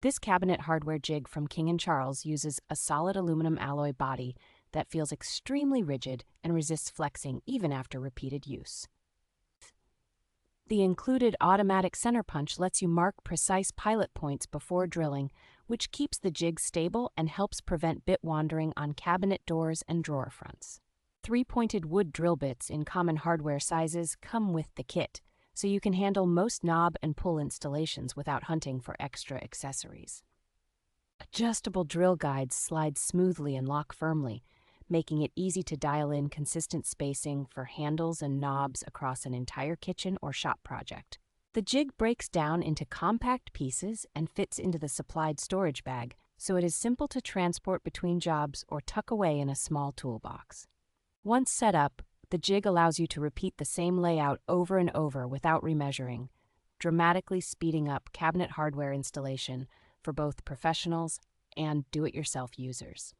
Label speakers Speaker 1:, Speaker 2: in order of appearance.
Speaker 1: This cabinet hardware jig from King&Charles uses a solid aluminum alloy body that feels extremely rigid and resists flexing even after repeated use. The included automatic center punch lets you mark precise pilot points before drilling, which keeps the jig stable and helps prevent bit wandering on cabinet doors and drawer fronts. Three-pointed wood drill bits in common hardware sizes come with the kit, so you can handle most knob and pull installations without hunting for extra accessories. Adjustable drill guides slide smoothly and lock firmly, making it easy to dial in consistent spacing for handles and knobs across an entire kitchen or shop project. The jig breaks down into compact pieces and fits into the supplied storage bag, so it is simple to transport between jobs or tuck away in a small toolbox. Once set up, the jig allows you to repeat the same layout over and over without remeasuring, dramatically speeding up cabinet hardware installation for both professionals and do-it-yourself users.